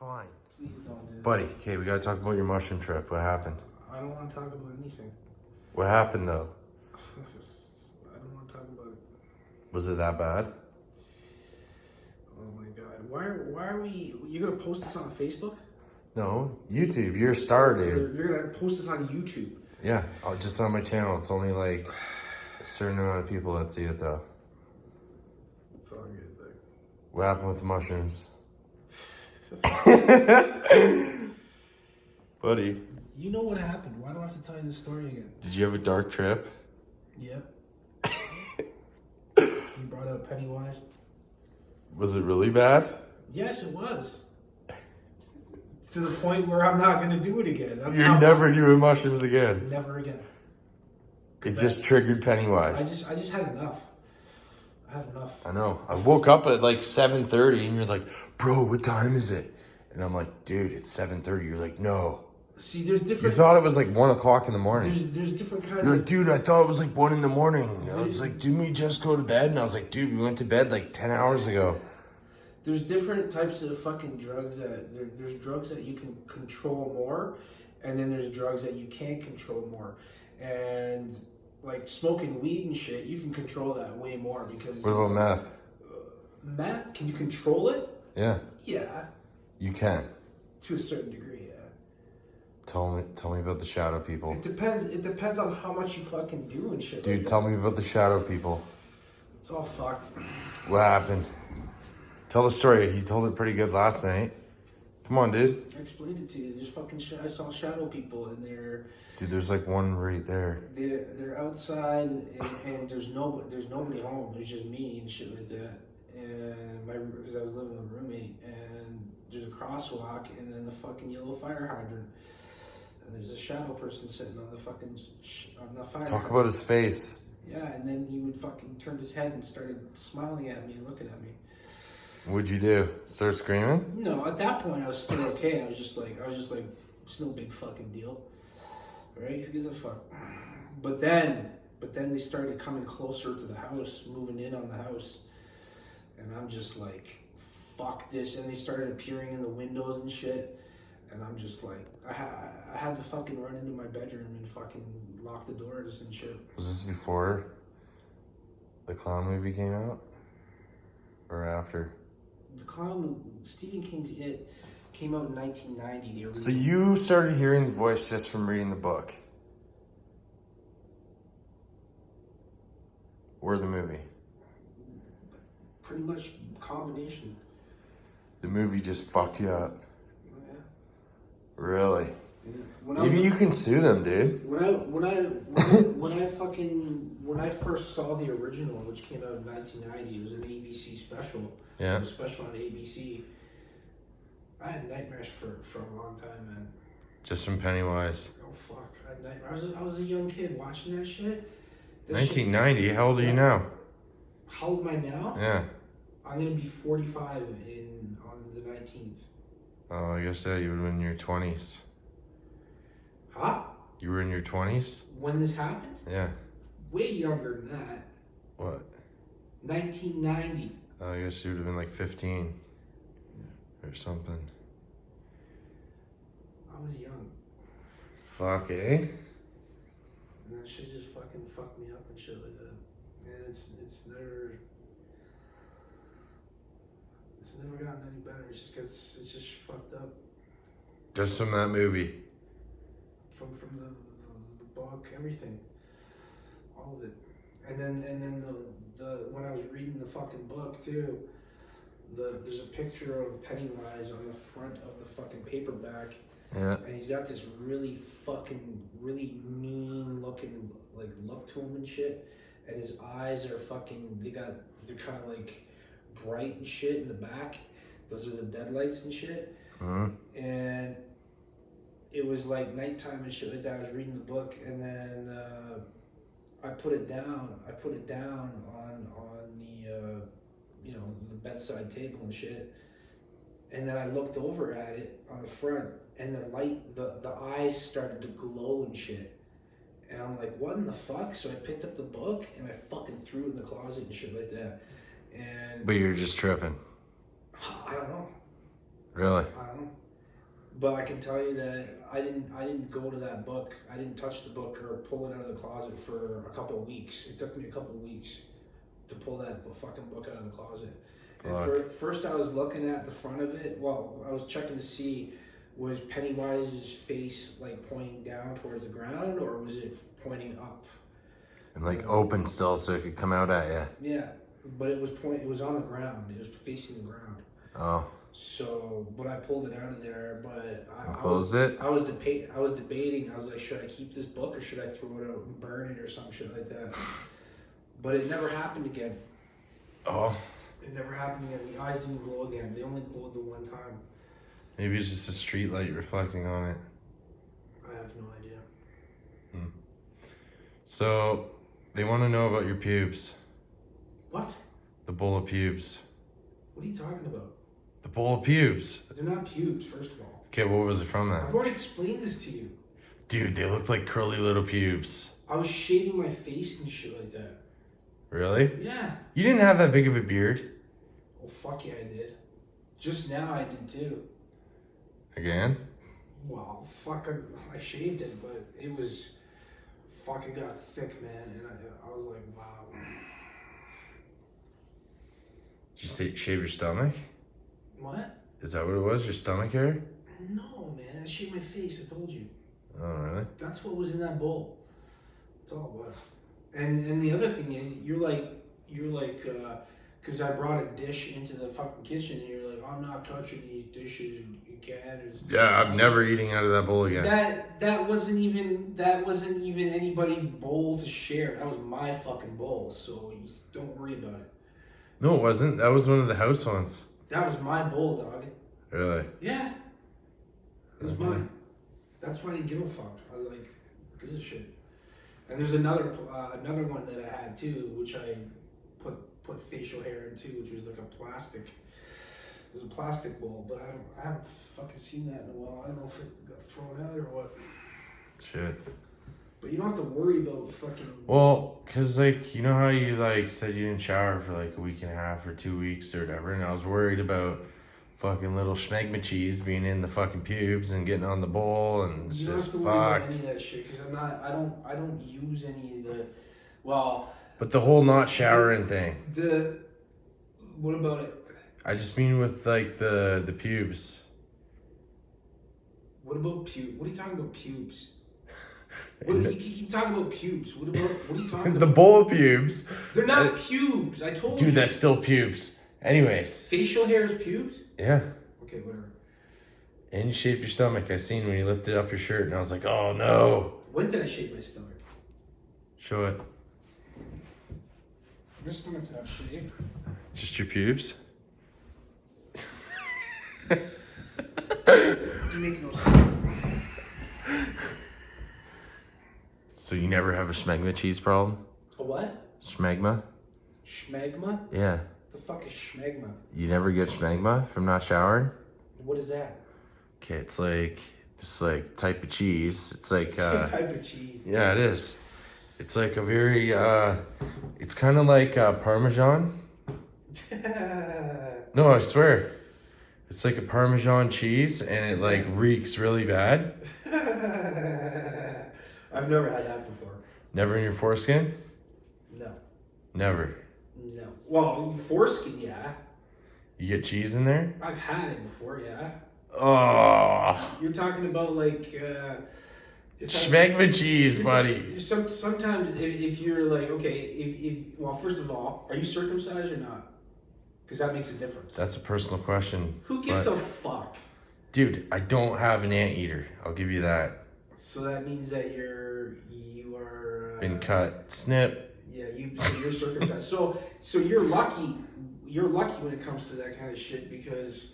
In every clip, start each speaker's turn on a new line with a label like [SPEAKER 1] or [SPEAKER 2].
[SPEAKER 1] fine.
[SPEAKER 2] Please don't do that.
[SPEAKER 1] Buddy, okay, we gotta talk about your mushroom trip. What happened?
[SPEAKER 2] I don't want to talk about anything.
[SPEAKER 1] What happened though?
[SPEAKER 2] I don't want to talk about it.
[SPEAKER 1] Was it that bad?
[SPEAKER 2] Oh my god. Why are we... You're going to post this on Facebook?
[SPEAKER 1] No, YouTube. You're a star, dude.
[SPEAKER 2] You're going to post this on YouTube?
[SPEAKER 1] Yeah, just on my channel. It's only like a certain amount of people that see it though.
[SPEAKER 2] It's all good, though.
[SPEAKER 1] What happened with the mushrooms? Buddy.
[SPEAKER 2] You know what happened. Why do I have to tell you this story again?
[SPEAKER 1] Did you have a dark trip?
[SPEAKER 2] Yep. You brought up Pennywise?
[SPEAKER 1] Was it really bad?
[SPEAKER 2] Yes, it was. To the point where I'm not going to do it again.
[SPEAKER 1] You're never doing mushrooms again.
[SPEAKER 2] Never again.
[SPEAKER 1] It just triggered Pennywise.
[SPEAKER 2] I just had enough. I had enough.
[SPEAKER 1] I know. I woke up at like 7:30 and you're like, bro, what time is it? And I'm like, dude, it's 7:30. You're like, no.
[SPEAKER 2] See, there's different...
[SPEAKER 1] You thought it was like 1 o'clock in the morning.
[SPEAKER 2] There's different kinds
[SPEAKER 1] You're like, dude, I thought it was like 1 in the morning. I was like, didn't we just go to bed? And I was like, dude, we went to bed like 10 hours ago.
[SPEAKER 2] There's different types of fucking drugs that... There's drugs that you can control more, and then there's drugs that you can't control more. And like smoking weed and shit, you can control that way more because...
[SPEAKER 1] What about meth?
[SPEAKER 2] Meth? Can you control it?
[SPEAKER 1] Yeah.
[SPEAKER 2] Yeah.
[SPEAKER 1] You can.
[SPEAKER 2] To a certain degree, yeah.
[SPEAKER 1] Tell me about the shadow people.
[SPEAKER 2] It depends on how much you fucking do and shit.
[SPEAKER 1] Dude,
[SPEAKER 2] like
[SPEAKER 1] tell me about the shadow people.
[SPEAKER 2] It's all fucked.
[SPEAKER 1] What happened? Tell the story. You told it pretty good last night. Come on, dude.
[SPEAKER 2] I explained it to you. There's fucking I saw shadow people and they're...
[SPEAKER 1] Dude, there's like one right there.
[SPEAKER 2] They're outside and there's nobody home. There's just me and shit like that. And because I was living with a roommate, and there's a crosswalk and then the fucking yellow fire hydrant. And there's a shadow person sitting on the fucking on the fire.
[SPEAKER 1] Talk about his face.
[SPEAKER 2] Yeah, and then he would fucking turn his head and started smiling at me and looking at me.
[SPEAKER 1] What'd you do? Start screaming?
[SPEAKER 2] No, at that point I was still okay. I was just like, it's no big fucking deal, right? Who gives a fuck? But then they started coming closer to the house, moving in on the house, and I'm just like, fuck this. And they started appearing in the windows and shit. And I'm just like, I had to fucking run into my bedroom and fucking lock the doors and shit.
[SPEAKER 1] Was this before the clown movie came out? Or after?
[SPEAKER 2] The clown, Stephen King's It, came out in 1990.
[SPEAKER 1] So you started hearing the voice just from reading the book? Or the movie?
[SPEAKER 2] Pretty much combination.
[SPEAKER 1] The movie just fucked you up?
[SPEAKER 2] Yeah.
[SPEAKER 1] Really?
[SPEAKER 2] Yeah.
[SPEAKER 1] Maybe you can sue them, dude.
[SPEAKER 2] When I first saw the original, which came out in 1990, it was an ABC special.
[SPEAKER 1] Yeah.
[SPEAKER 2] It was a special on ABC. I had nightmares for a long time, man.
[SPEAKER 1] Just from Pennywise.
[SPEAKER 2] Oh fuck! I had nightmares. I was a young kid watching that shit.
[SPEAKER 1] 1990. How old are you now?
[SPEAKER 2] How old am I now?
[SPEAKER 1] Yeah.
[SPEAKER 2] I'm gonna be 45 on the 19th.
[SPEAKER 1] Oh, I guess you would have been in your 20s.
[SPEAKER 2] Huh?
[SPEAKER 1] You were in your 20s?
[SPEAKER 2] When this happened?
[SPEAKER 1] Yeah.
[SPEAKER 2] Way younger than that.
[SPEAKER 1] What?
[SPEAKER 2] 1990.
[SPEAKER 1] Oh, I guess you would have been like 15. Yeah. Or something.
[SPEAKER 2] I was young.
[SPEAKER 1] Fuck, eh?
[SPEAKER 2] And that shit just fucking fucked me up and shit like that. And it's never gotten any better. It's just fucked up.
[SPEAKER 1] Just from that movie?
[SPEAKER 2] From the book, everything. All of it. And then the when I was reading the fucking book too, there's a picture of Pennywise on the front of the fucking paperback.
[SPEAKER 1] Yeah.
[SPEAKER 2] And he's got this really mean looking like look to him and shit. And his eyes are fucking they're kind of like bright and shit in the back. Those are the deadlights and shit.
[SPEAKER 1] Mm-hmm.
[SPEAKER 2] And it was like nighttime and shit like that. I was reading the book, and then I put it down on the the bedside table and shit. And then I looked over at it on the front, and the eyes started to glow and shit. And I'm like, what in the fuck? So I picked up the book and I fucking threw it in the closet and shit like that. And
[SPEAKER 1] But you're just tripping.
[SPEAKER 2] I don't know.
[SPEAKER 1] Really?
[SPEAKER 2] I don't know. But I can tell you that I didn't go to that book. I didn't touch the book or pull it out of the closet for a couple of weeks. It took me a couple of weeks to pull that fucking book out of the closet. And first I was looking at the front of it. Well, I was checking to see was Pennywise's face like pointing down towards the ground or was it pointing up?
[SPEAKER 1] And like open still so it could come out at you.
[SPEAKER 2] Yeah, but it was on the ground. It was facing the ground.
[SPEAKER 1] Oh.
[SPEAKER 2] So, but I pulled it out of there. But I
[SPEAKER 1] closed it.
[SPEAKER 2] I was debating. I was like, should I keep this book or should I throw it out and burn it or some shit like that? But it never happened again.
[SPEAKER 1] Oh.
[SPEAKER 2] It never happened again. The eyes didn't glow again. They only glowed the one time.
[SPEAKER 1] Maybe it's just a street light reflecting on it.
[SPEAKER 2] I have no idea.
[SPEAKER 1] So, they want to know about your pubes.
[SPEAKER 2] What?
[SPEAKER 1] The bowl of pubes.
[SPEAKER 2] What are you talking about?
[SPEAKER 1] The bowl of pubes.
[SPEAKER 2] They're not pubes, first of all.
[SPEAKER 1] Okay, what was it from then?
[SPEAKER 2] I've already explained this to you.
[SPEAKER 1] Dude, they look like curly little pubes.
[SPEAKER 2] I was shaving my face and shit like that.
[SPEAKER 1] Really?
[SPEAKER 2] Yeah.
[SPEAKER 1] You didn't have that big of a beard?
[SPEAKER 2] Oh, fuck yeah, I did. Just now I did too.
[SPEAKER 1] Again?
[SPEAKER 2] Well, fuck, I shaved it, but it was, fuck, it got thick, man, and I was like, wow.
[SPEAKER 1] Did you shave your stomach?
[SPEAKER 2] What?
[SPEAKER 1] Is that what it was, your stomach hair?
[SPEAKER 2] No, man, I shaved my face, I told you.
[SPEAKER 1] Oh, really?
[SPEAKER 2] That's what was in that bowl. That's all it was. And the other thing is, you're like, because I brought a dish into the fucking kitchen, and you're like, I'm not touching these dishes again.
[SPEAKER 1] Yeah, I'm never eating out of that bowl again.
[SPEAKER 2] That wasn't even anybody's bowl to share. That was my fucking bowl, so you don't worry about it.
[SPEAKER 1] No, it wasn't. That was one of the house ones.
[SPEAKER 2] That was my bowl, dog.
[SPEAKER 1] Really?
[SPEAKER 2] Yeah. It was mine. That's why I didn't give a fuck. I was like, who gives a shit? And there's another one that I had too, which I put facial hair in too, which was like a plastic. It was a plastic bowl, but I haven't fucking seen that in a while. I don't know if it got thrown out or what.
[SPEAKER 1] Shit.
[SPEAKER 2] But you don't have to worry about fucking.
[SPEAKER 1] Well, cause like you know how you like said you didn't shower for like a week and a half or 2 weeks or whatever, and I was worried about fucking little Smegma cheese being in the fucking pubes and getting on the bowl and it's
[SPEAKER 2] you don't
[SPEAKER 1] just
[SPEAKER 2] have to worry about
[SPEAKER 1] fucked.
[SPEAKER 2] any of that shit because I don't use any of the. Well.
[SPEAKER 1] But the whole not showering thing.
[SPEAKER 2] What about it?
[SPEAKER 1] I just mean with like the pubes.
[SPEAKER 2] What about pubes? What are you talking about pubes? You keep talking about pubes. What are you talking about?
[SPEAKER 1] The bowl of pubes.
[SPEAKER 2] They're not pubes. I told you.
[SPEAKER 1] Dude, that's still pubes. Anyways.
[SPEAKER 2] Facial hair is pubes?
[SPEAKER 1] Yeah.
[SPEAKER 2] Okay, whatever.
[SPEAKER 1] And you shaved your stomach. I seen when you lifted up your shirt and I was like, oh no.
[SPEAKER 2] When did I shave my stomach?
[SPEAKER 1] Show it.
[SPEAKER 2] This stomach's not shaved.
[SPEAKER 1] Just your pubes?
[SPEAKER 2] You make no sense.
[SPEAKER 1] So you never have a Smegma cheese problem?
[SPEAKER 2] A what?
[SPEAKER 1] Smegma?
[SPEAKER 2] Smegma?
[SPEAKER 1] Yeah.
[SPEAKER 2] The fuck is smegma?
[SPEAKER 1] You never get Smegma from not showering?
[SPEAKER 2] What is that?
[SPEAKER 1] Okay, it's like this like type of cheese. It's like
[SPEAKER 2] It's a type of cheese.
[SPEAKER 1] Yeah, it is. It's like a very it's kind of like Parmesan. No, I swear. It's like a Parmesan cheese and it like reeks really bad.
[SPEAKER 2] I've never had that before.
[SPEAKER 1] Never in your foreskin?
[SPEAKER 2] No.
[SPEAKER 1] Never.
[SPEAKER 2] No. Well, foreskin, yeah.
[SPEAKER 1] You get cheese in there?
[SPEAKER 2] I've had it before, yeah.
[SPEAKER 1] Oh.
[SPEAKER 2] You're talking about like
[SPEAKER 1] Smegma cheese, buddy.
[SPEAKER 2] Sometimes if you're like, okay, well, first of all, are you circumcised or not? Because that makes a difference.
[SPEAKER 1] That's a personal question.
[SPEAKER 2] Who gives a fuck?
[SPEAKER 1] Dude, I don't have an anteater. I'll give you that.
[SPEAKER 2] So that means that you are
[SPEAKER 1] Been cut. Snip.
[SPEAKER 2] Yeah, you're circumcised. so you're lucky. You're lucky when it comes to that kind of shit because,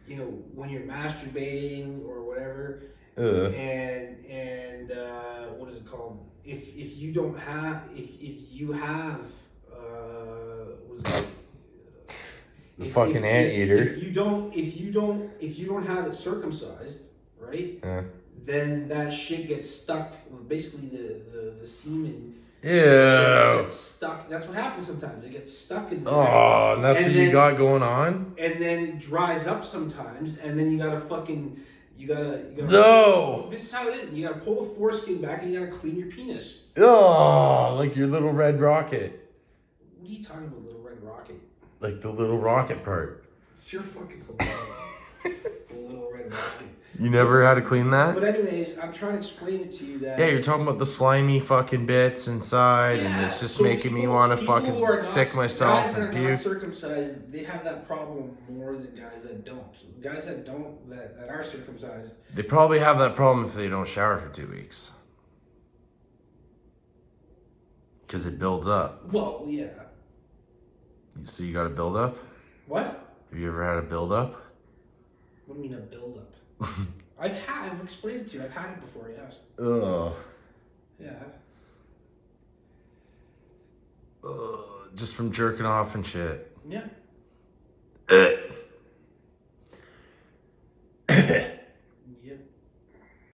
[SPEAKER 2] you know, when you're masturbating or whatever, and what is it called? If you don't have if you have what is it?
[SPEAKER 1] The fucking anteater.
[SPEAKER 2] If you don't have it circumcised, right?
[SPEAKER 1] Yeah.
[SPEAKER 2] Then that shit gets stuck. Basically, the semen It
[SPEAKER 1] Ew.
[SPEAKER 2] gets stuck. That's what happens sometimes. It gets stuck in there.
[SPEAKER 1] Oh, and that's
[SPEAKER 2] And
[SPEAKER 1] what
[SPEAKER 2] then-
[SPEAKER 1] you got going on?
[SPEAKER 2] And then it dries up sometimes, and then you gotta
[SPEAKER 1] No.
[SPEAKER 2] This is how it is. You gotta pull the foreskin back, and you gotta clean your penis.
[SPEAKER 1] Oh, like your little red rocket.
[SPEAKER 2] What are you talking about, little red rocket?
[SPEAKER 1] Like the little rocket part.
[SPEAKER 2] It's your fucking hilarious. The little red rocket.
[SPEAKER 1] You never had to clean that?
[SPEAKER 2] But anyways, I'm trying to explain it to you that.
[SPEAKER 1] Yeah, you're talking about the slimy fucking bits inside, and it's just
[SPEAKER 2] so
[SPEAKER 1] making me
[SPEAKER 2] people-
[SPEAKER 1] want to
[SPEAKER 2] people who
[SPEAKER 1] fucking
[SPEAKER 2] are not-
[SPEAKER 1] sick myself
[SPEAKER 2] guys that
[SPEAKER 1] and
[SPEAKER 2] are not
[SPEAKER 1] puke.
[SPEAKER 2] circumcised, they have that problem more than guys that don't. So guys that don't, that are circumcised,
[SPEAKER 1] They probably have that problem if they don't shower for 2 weeks. Because it builds up.
[SPEAKER 2] well, yeah.
[SPEAKER 1] So you got a build up?
[SPEAKER 2] What?
[SPEAKER 1] Have you ever had a build up?
[SPEAKER 2] What do you mean a buildup? I've explained it to you. I've had it before, yes.
[SPEAKER 1] Ugh.
[SPEAKER 2] Yeah.
[SPEAKER 1] Just from jerking off and shit.
[SPEAKER 2] Yeah.
[SPEAKER 1] Ugh.
[SPEAKER 2] Yep.